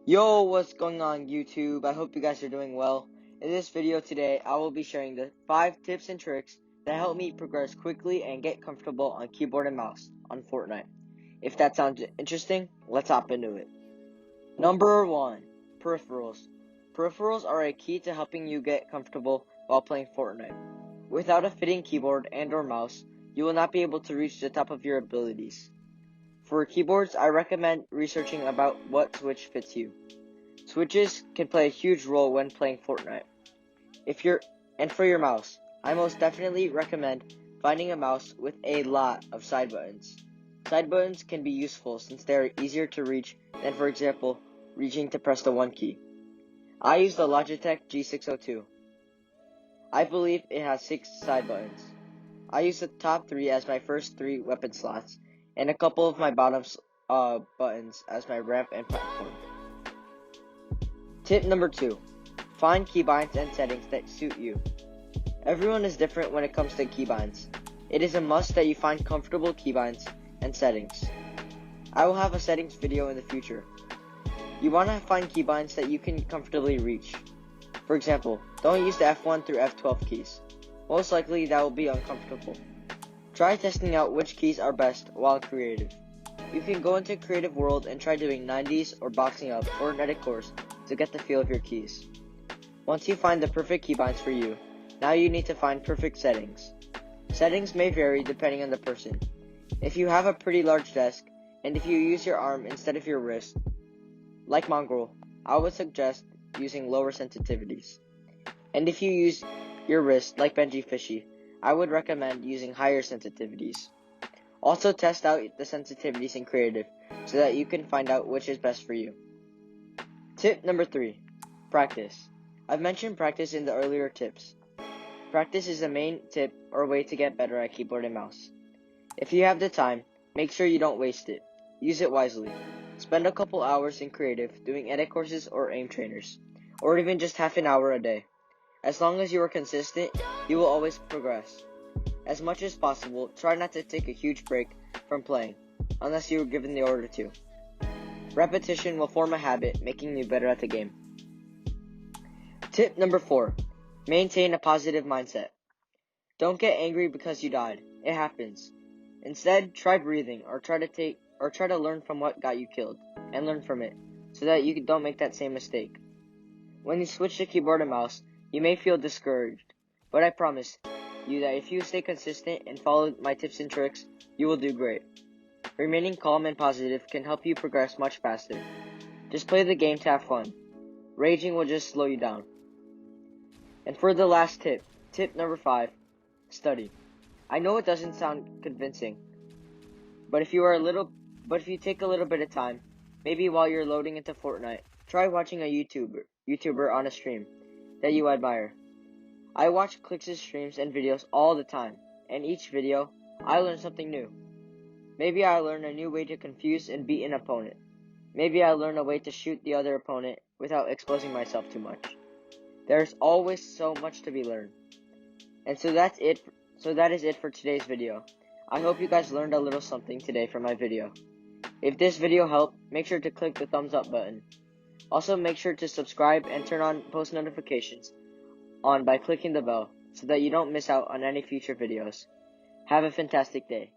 Yo, what's going on YouTube? I hope you guys are doing well. In this video today, I will be sharing the 5 tips and tricks that help me progress quickly and get comfortable on keyboard and mouse on Fortnite. If that sounds interesting, let's hop into it. Number 1. Peripherals. Peripherals are a key to helping you get comfortable while playing Fortnite. Without a fitting keyboard and or mouse, you will not be able to reach the top of your abilities. For keyboards, I recommend researching about what switch fits you. Switches can play a huge role when playing Fortnite. And for your mouse, I most definitely recommend finding a mouse with a lot of side buttons. Side buttons can be useful since they are easier to reach than, for example, reaching to press the 1 key. I use the Logitech G602. I believe it has 6 side buttons. I use the top 3 as my first 3 weapon slots, and a couple of my bottom buttons as my ramp and platform. Tip number 2. Find keybinds and settings that suit you. Everyone is different when it comes to keybinds. It is a must that you find comfortable keybinds and settings. I will have a settings video in the future. You want to find keybinds that you can comfortably reach. For example, don't use the F1 through F12 keys. Most likely that will be uncomfortable. Try testing out which keys are best while creative. You can go into creative world and try doing 90s or boxing up or an edit course to get the feel of your keys. Once you find the perfect keybinds for you, now you need to find perfect settings. Settings may vary depending on the person. If you have a pretty large desk, and if you use your arm instead of your wrist, like Mongrel, I would suggest using lower sensitivities. And if you use your wrist like Benji Fishy, I would recommend using higher sensitivities. Also test out the sensitivities in creative so that you can find out which is best for you. Tip number 3. Practice. I've mentioned practice in the earlier tips. Practice is the main tip or way to get better at keyboard and mouse. If you have the time, make sure you don't waste it. Use it wisely. Spend a couple hours in creative doing edit courses or aim trainers, or even just half an hour a day. As long as you are consistent, you will always progress. As much as possible, try not to take a huge break from playing, unless you are given the order to. Repetition will form a habit, making you better at the game. Tip number 4. Maintain a positive mindset. Don't get angry because you died. It happens. Instead, try breathing or try to learn from what got you killed and learn from it so that you don't make that same mistake. When you switch to keyboard and mouse, you may feel discouraged, but I promise you that if you stay consistent and follow my tips and tricks, you will do great. Remaining calm and positive can help you progress much faster. Just play the game to have fun. Raging will just slow you down. And for the last tip, tip number 5, study. I know it doesn't sound convincing, but if you take a little bit of time, maybe while you're loading into Fortnite, try watching a YouTuber on a stream that you admire. I watch Clix' streams and videos all the time, and each video, I learn something new. Maybe I learn a new way to confuse and beat an opponent. Maybe I learn a way to shoot the other opponent without exposing myself too much. There's always so much to be learned. And so that is it for today's video. I hope you guys learned a little something today from my video. If this video helped, make sure to click the thumbs up button. Also make sure to subscribe and turn on post notifications on by clicking the bell so that you don't miss out on any future videos. Have a fantastic day.